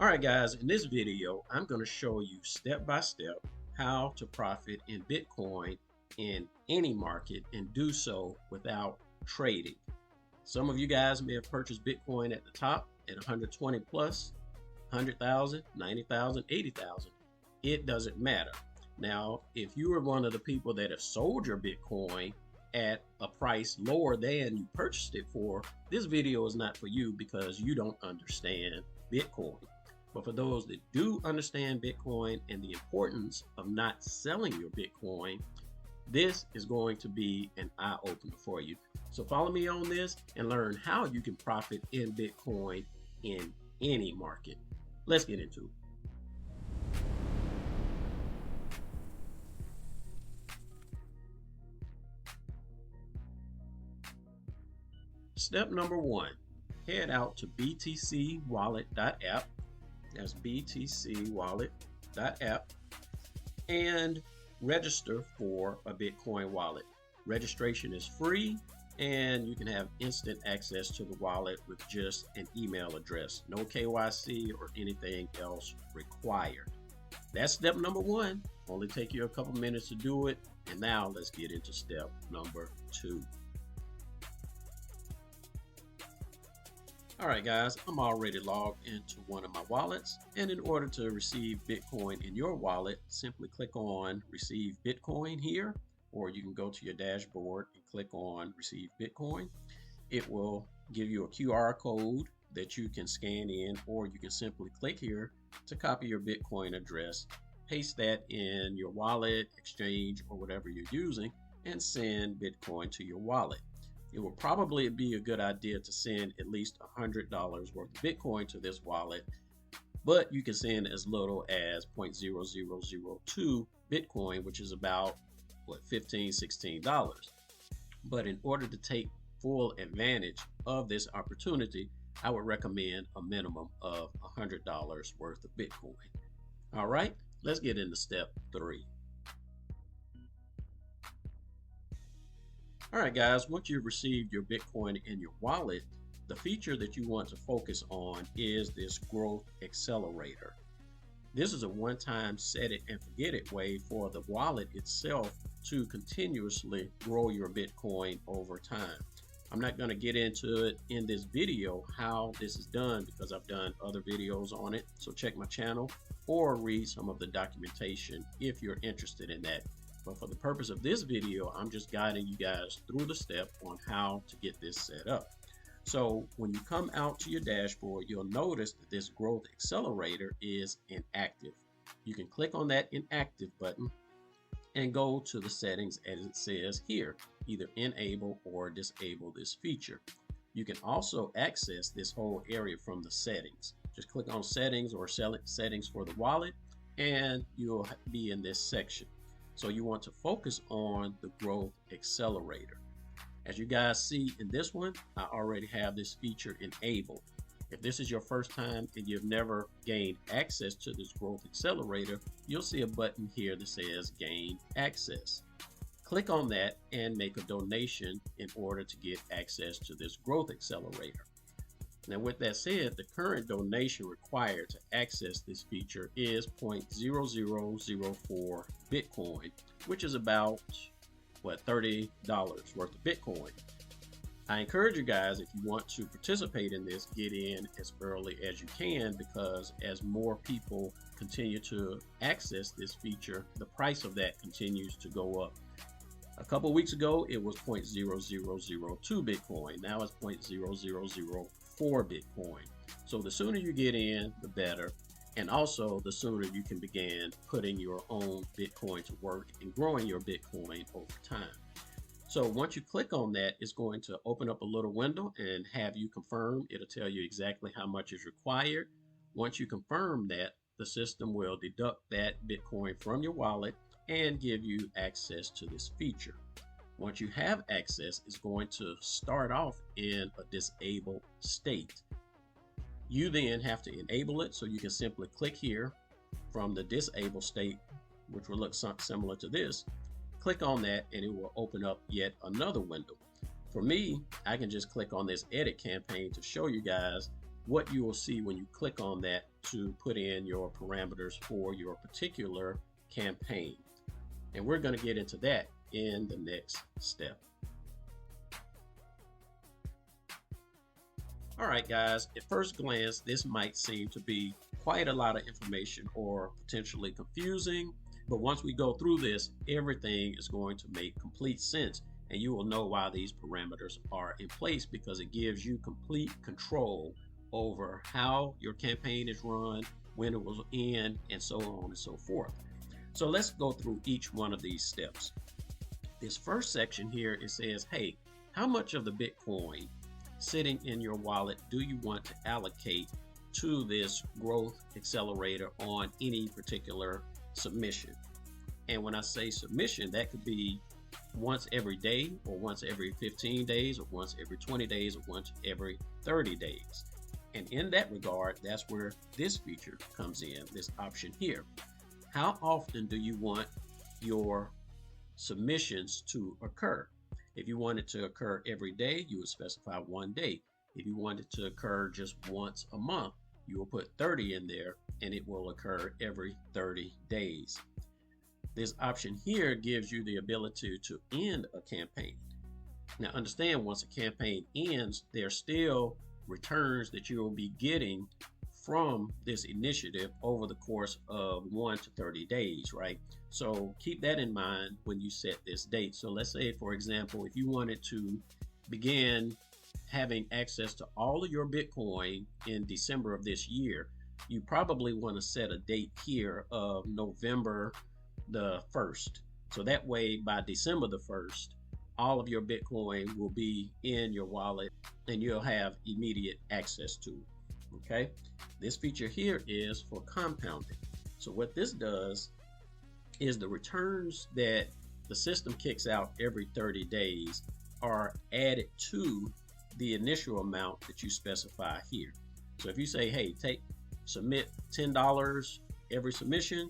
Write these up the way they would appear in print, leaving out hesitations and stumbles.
Alright guys, in this video, I'm going to show you step by step how to profit in Bitcoin in any market and do so without trading. Some of you guys may have purchased Bitcoin at the top at 120 plus, 100,000, 90,000, 80,000. It doesn't matter. Now, if you are one of the people that have sold your Bitcoin at a price lower than you purchased it for, this video is not for you because you don't understand Bitcoin. But for those that do understand Bitcoin and the importance of not selling your Bitcoin, this is going to be an eye-opener for you. So follow me on this and learn how you can profit in Bitcoin in any market. Let's get into it. Step number one, head out to btcwallet.app. That's btcwallet.app and register for a Bitcoin wallet. Registration is free and you can have instant access to the wallet with just an email address. No KYC or anything else required. That's step number one. Only take you a couple minutes to do it. And now let's get into step number two. Alright guys, I'm already logged into one of my wallets, and in order to receive Bitcoin in your wallet, simply click on Receive Bitcoin here, or you can go to your dashboard and click on Receive Bitcoin. It will give you a QR code that you can scan in, or you can simply click here to copy your Bitcoin address, paste that in your wallet, exchange, or whatever you're using, and send Bitcoin to your wallet. It will probably be a good idea to send at least $100 worth of Bitcoin to this wallet, but you can send as little as 0.0002 Bitcoin, which is about $15, $16. But in order to take full advantage of this opportunity, I would recommend a minimum of $100 worth of Bitcoin. All right, let's get into step three. All right, guys, once you've received your Bitcoin in your wallet, the feature that you want to focus on is this Growth Accelerator. This is a one-time set it and forget it way for the wallet itself to continuously grow your Bitcoin over time. I'm not going to get into it in this video how this is done because I've done other videos on it. So check my channel or read some of the documentation if you're interested in that. But for the purpose of this video, I'm just guiding you guys through the step on how to get this set up. So when you come out to your dashboard, you'll notice that this Growth Accelerator is inactive. You can click on that inactive button and go to the settings as it says here, either enable or disable this feature. You can also access this whole area from the settings. Just click on settings or settings for the wallet and you'll be in this section. So you want to focus on the Growth Accelerator. As you guys see in this one, I already have this feature enabled. If this is your first time and you've never gained access to this Growth Accelerator, you'll see a button here that says Gain Access. Click on that and make a donation in order to get access to this Growth Accelerator. Now with that said, the current donation required to access this feature is 0.0004 Bitcoin, which is about $30 worth of Bitcoin. I encourage you guys, if you want to participate in this, get in as early as you can, because as more people continue to access this feature, the price of that continues to go up. A couple weeks ago, it was 0.0002 Bitcoin. Now it's 0.0004 Bitcoin. So the sooner you get in, the better. And also the sooner you can begin putting your own Bitcoin to work and growing your Bitcoin over time. So once you click on that, it's going to open up a little window and have you confirm. It'll tell you exactly how much is required. Once you confirm that, the system will deduct that Bitcoin from your wallet and give you access to this feature. Once you have access, it's going to start off in a disabled state. You then have to enable it, so you can simply click here from the disabled state, which will look similar to this. Click on that and it will open up yet another window. For me, I can just click on this edit campaign to show you guys what you will see when you click on that to put in your parameters for your particular campaign. And we're going to get into that in the next step. All right, guys, at first glance, this might seem to be quite a lot of information or potentially confusing, but once we go through this, everything is going to make complete sense, and you will know why these parameters are in place, because it gives you complete control over how your campaign is run, when it will end, and so on and so forth. So let's go through each one of these steps. This first section here, it says, hey, how much of the Bitcoin sitting in your wallet do you want to allocate to this growth accelerator on any particular submission? And when I say submission, that could be once every day, or once every 15 days, or once every 20 days, or once every 30 days. And in that regard, that's where this feature comes in, this option here. How often do you want your submissions to occur? If you want it to occur every day, you would specify 1 day. If you want it to occur just once a month, you will put 30 in there, and it will occur every 30 days. This option here gives you the ability to end a campaign. Now understand, once a campaign ends, there's still returns that you will be getting from this initiative over the course of 1 to 30 days, right? So keep that in mind when you set this date. So let's say, for example, if you wanted to begin having access to all of your Bitcoin in December of this year, you probably want to set a date here of November the 1st. So that way, by December the 1st, all of your Bitcoin will be in your wallet and you'll have immediate access to it. Okay, this feature here is for compounding. So what this does is the returns that the system kicks out every 30 days are added to the initial amount that you specify here. So if you say, hey, submit $10 every submission,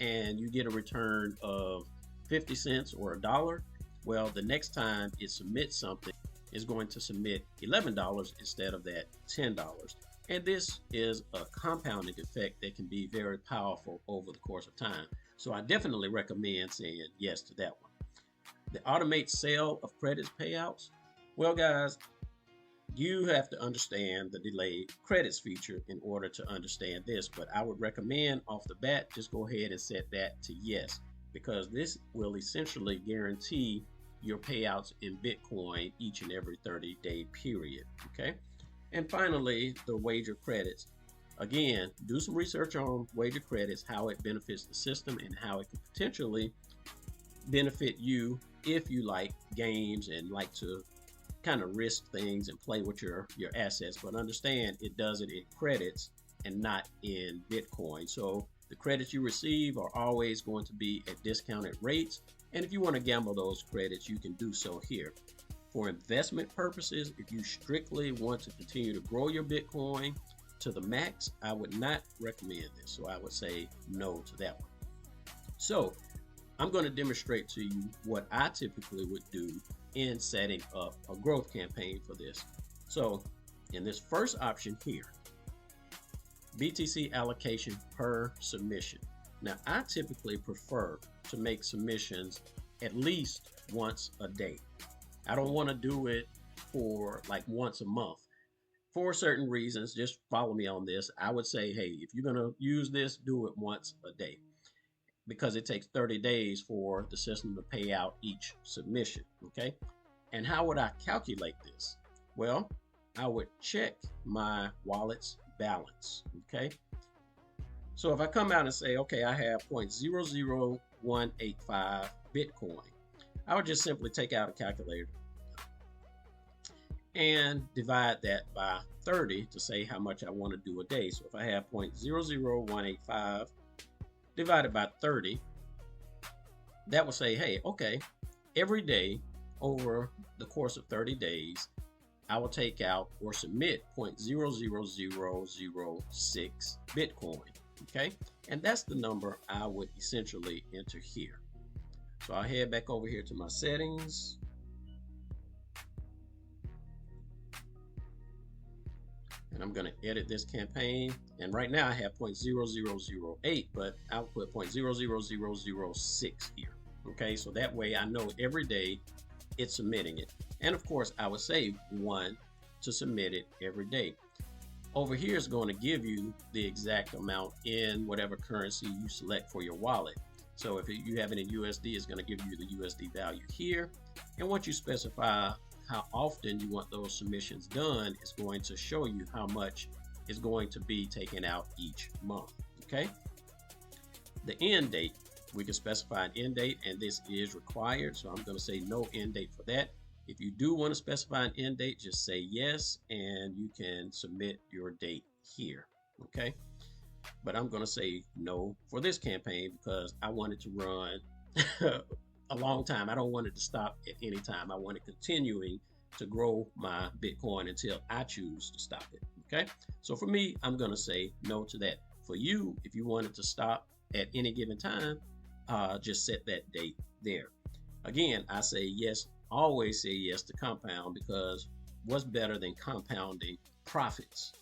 and you get a return of 50 cents or $1, well, the next time it submits something, it's going to submit $11 instead of that $10. And this is a compounding effect that can be very powerful over the course of time. So I definitely recommend saying yes to that one. The automate sale of credits payouts. Well, guys, you have to understand the delayed credits feature in order to understand this, but I would recommend off the bat, just go ahead and set that to yes, because this will essentially guarantee your payouts in Bitcoin each and every 30-day period. Okay. And finally, the wager credits. Again, do some research on wager credits, how it benefits the system, and how it could potentially benefit you if you like games and like to kind of risk things and play with your assets. But understand, it does it in credits and not in Bitcoin. So the credits you receive are always going to be at discounted rates. And if you want to gamble those credits, you can do so here. For investment purposes, if you strictly want to continue to grow your Bitcoin to the max, I would not recommend this. So I would say no to that one. So I'm going to demonstrate to you what I typically would do in setting up a growth campaign for this. So in this first option here, BTC allocation per submission. Now I typically prefer to make submissions at least once a day. I don't want to do it for like once a month for certain reasons. Just follow me on this. I would say, hey, if you're going to use this, do it once a day, because it takes 30 days for the system to pay out each submission. Okay. And how would I calculate this? Well, I would check my wallet's balance. Okay. So if I come out and say, okay, I have 0.00185 Bitcoin, I would just simply take out a calculator and divide that by 30 to say how much I want to do a day. So if I have 0.00185 divided by 30, that will say, hey, okay, every day over the course of 30 days, I will take out or submit 0.00006 Bitcoin. Okay, and that's the number I would essentially enter here. So I'll head back over here to my settings. And And I'm going to edit this campaign. And right now I have 0.0008, but I'll put 0.00006 here. Okay, so that way I know every day it's submitting it. And of course, I would say 1 to submit it every day. Over here is going to give you the exact amount in whatever currency you select for your wallet. So if you have it in USD, it's going to give you the USD value here. And once you specify how often you want those submissions done, it's going to show you how much is going to be taken out each month. Okay. The end date, we can specify an end date, and this is required. So I'm going to say no end date for that. If you do want to specify an end date, just say yes, and you can submit your date here. Okay. But I'm going to say no for this campaign because I want it to run a long time. I don't want it to stop at any time. I want it continuing to grow my Bitcoin until I choose to stop it. Okay. So for me, I'm going to say no to that. For you, if you want it to stop at any given time, just set that date there. Again, I say yes, always say yes to compound, because what's better than compounding profits,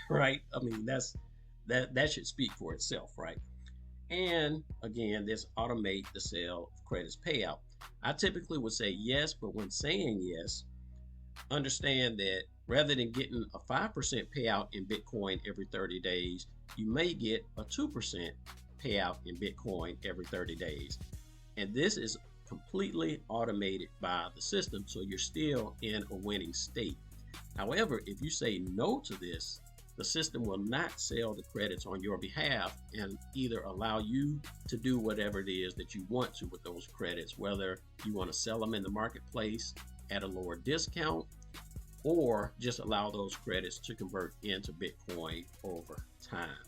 right? I mean, that should speak for itself, right? And again, this automate the sale of credits payout. I typically would say yes, but when saying yes, understand that rather than getting a 5% payout in Bitcoin every 30 days, you may get a 2% payout in Bitcoin every 30 days. And this is completely automated by the system, so you're still in a winning state. However, if you say no to this, the system will not sell the credits on your behalf and either allow you to do whatever it is that you want to with those credits, whether you want to sell them in the marketplace at a lower discount or just allow those credits to convert into Bitcoin over time.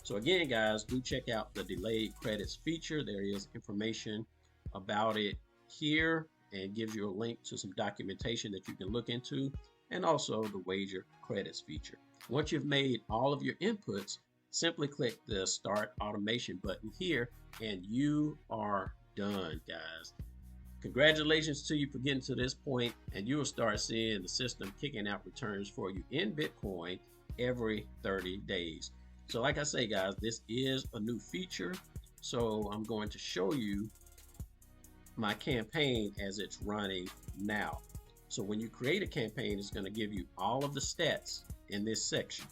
So again, guys, do check out the delayed credits feature. There is information about it here and gives you a link to some documentation that you can look into, and also the wager credits feature. Once you've made all of your inputs, simply click the Start Automation button here, and you are done, guys. Congratulations to you for getting to this point, and you will start seeing the system kicking out returns for you in Bitcoin every 30 days. So like I say, guys, this is a new feature. So I'm going to show you my campaign as it's running now. So when you create a campaign, it's going to give you all of the stats in this section.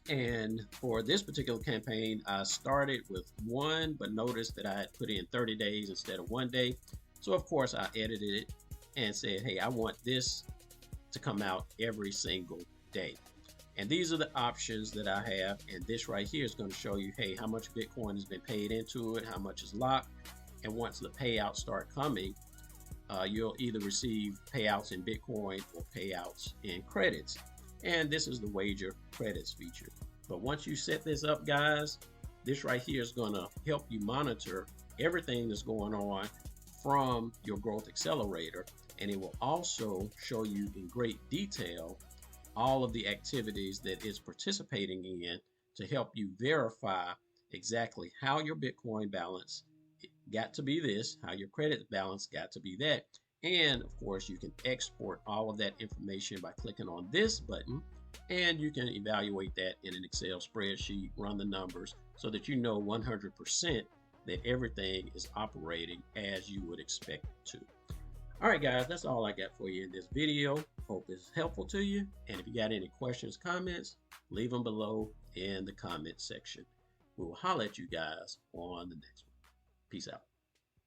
And for this particular campaign, I started with 1, but noticed that I had put in 30 days instead of 1 day. So of course I edited it and said, hey, I want this to come out every single day. And these are the options that I have. And this right here is going to show you, hey, how much Bitcoin has been paid into it, how much is locked. And once the payouts start coming, you'll either receive payouts in Bitcoin or payouts in credits. And this is the wager credits feature. But once you set this up, guys, this right here is going to help you monitor everything that's going on from your growth accelerator. And it will also show you in great detail all of the activities that it's participating in to help you verify exactly how your Bitcoin balance got to be this, how your credit balance got to be that. And of course, you can export all of that information by clicking on this button, and you can evaluate that in an Excel spreadsheet, run the numbers so that you know 100% that everything is operating as you would expect it to. All right, guys, that's all I got for you in this video. Hope it's helpful to you. And if you got any questions, comments, leave them below in the comment section. We will holler at you guys on the next one. Peace out.